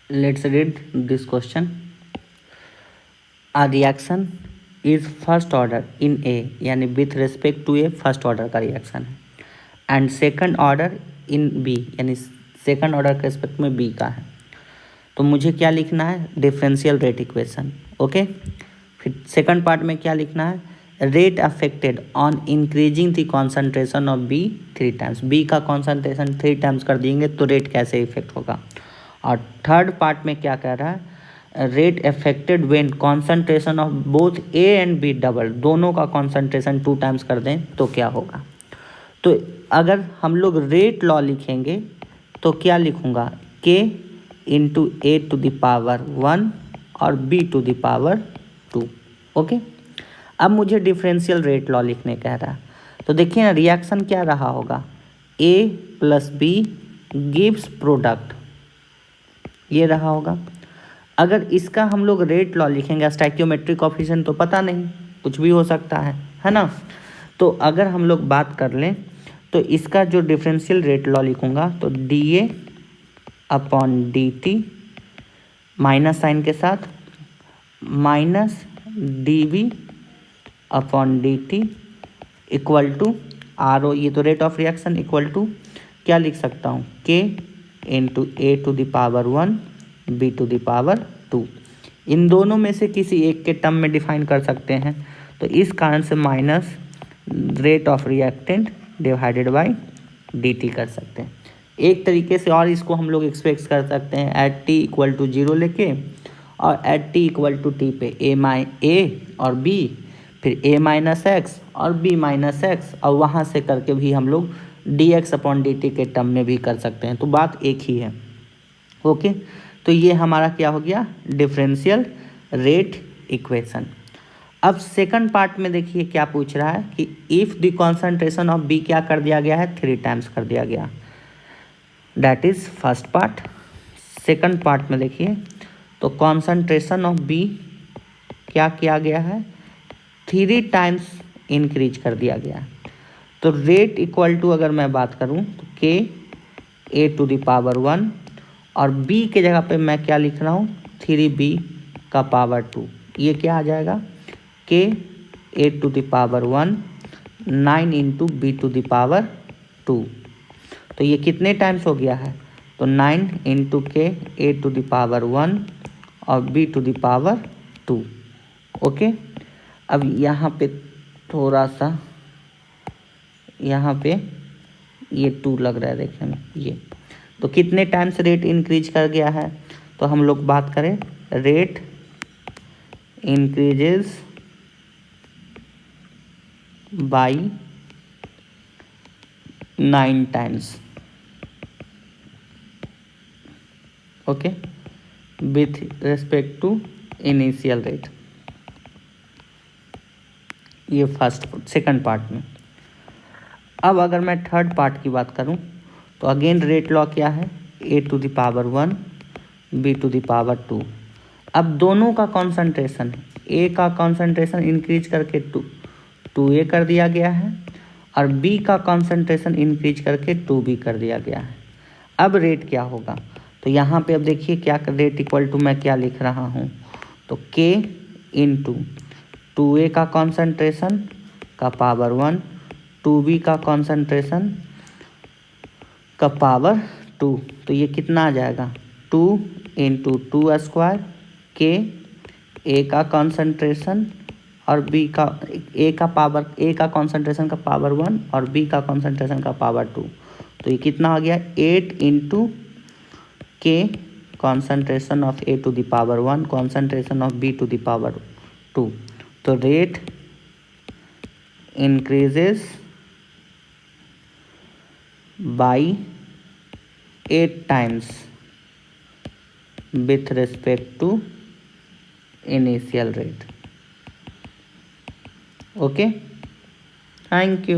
Let's read this question. A reaction is first order in A, यानी with respect to A first order का reaction है, and second order in B, यानी second order के respect में B का है। तो मुझे क्या लिखना है? Differential rate equation. ओके, फिर सेकंड पार्ट में क्या लिखना है? Rate affected on increasing the concentration of B 3 times. B का कॉन्सेंट्रेशन 3 टाइम्स कर देंगे तो रेट कैसे इफेक्ट होगा। और थर्ड पार्ट में क्या कह रहा है? Rate affected when concentration of both A and B double, दोनों का कॉन्सेंट्रेशन 2 टाइम्स कर दें तो क्या होगा। तो अगर हम लोग रेट लॉ लिखेंगे तो क्या लिखूँगा? K into A to the power 1 और B to the power 2। Okay, अब मुझे डिफरेंशियल रेट लॉ लिखने कह रहा है। तो देखिए ना, रिएक्शन क्या रहा होगा? ए प्लस बी गिव्स प्रोडक्ट, ये रहा होगा। अगर इसका हम लोग रेट लॉ लिखेंगे, स्टैक्योमेट्रिक कोएफिशिएंट तो पता नहीं, कुछ भी हो सकता है ना। तो अगर हम लोग बात कर लें तो इसका जो डिफरेंशियल रेट लॉ लिखूंगा तो d A upon d t minus sign के साथ minus d V upon d t equal to R O, ये तो rate of reaction, equal to क्या लिख सकता हूँ? K into A to the power 1 B to the power 2। इन दोनों में से किसी एक के टर्म में डिफाइन कर सकते हैं, तो इस कारण से minus rate of reactant divided by dt कर सकते हैं। एक तरीके से और इसको हम लोग एक्सप्रेस कर सकते हैं एट t इक्वल टू 0 लेके, और at t equal to t पे a और b, फिर a माइनस एक्स और b माइनस एक्स, और वहाँ से करके भी हम लोग dx अपॉन dt के टर्म में भी कर सकते हैं। तो बात एक ही है। ओके, तो ये हमारा क्या हो गया? Differential rate equation. अब सेकंड पार्ट में देखिए क्या पूछ रहा है कि if the concentration of B क्या कर दिया गया है? 3 टाइम्स कर दिया गया। That is first part. Second part में देखिए तो कॉन्सेंट्रेशन ऑफ बी क्या किया गया है? 3 टाइम्स इंक्रीज कर दिया गया है। तो रेट इक्वल टू अगर मैं बात करूं तो के ए टू द पावर 1, और b के जगह पे मैं क्या लिख रहा हूँ? 3b का पावर 2। ये क्या आ जाएगा? K A to the power 1 9 into B to the power 2। तो ये कितने टाइम्स हो गया है? तो 9 इंटू के ए टू द पावर 1 और B to the power 2। Okay, अब यहाँ पे थोड़ा सा, यहाँ पे ये 2 लग रहा है, देखें ये। तो कितने टाइम्स रेट इंक्रीज कर गया है? तो हम लोग बात करें, rate increases by 9 times. Okay, with respect to initial rate. ये सेकंड पार्ट में। अब अगर मैं थर्ड पार्ट की बात करूं तो अगेन रेट लॉ क्या है? A to the power 1 B to the power 2। अब दोनों का कॉन्सेंट्रेशन, ए का कॉन्सेंट्रेशन इंक्रीज करके 2a कर दिया गया है, और बी का कॉन्सेंट्रेशन इंक्रीज करके 2b कर दिया गया है। अब रेट क्या होगा? तो यहाँ पे अब देखिए क्या रेट इक्वल टू मैं क्या लिख रहा हूँ? तो k इंटू 2a का कॉन्सेंट्रेशन का पावर 1, 2b का कॉन्सेंट्रेशन का पावर 2। तो ये कितना आ जाएगा? 2 इंटू 2 स्क्वायर, के ए का कॉन्सेंट्रेशन और बी का ए का कॉन्सेंट्रेशन का पावर 1 और बी का कॉन्सेंट्रेशन का पावर 2। तो ये कितना हो गया? 8 into k concentration of A to the power 1 concentration of B to the power 2। तो rate increases by 8 times with respect to initial rate. Okay, thank you.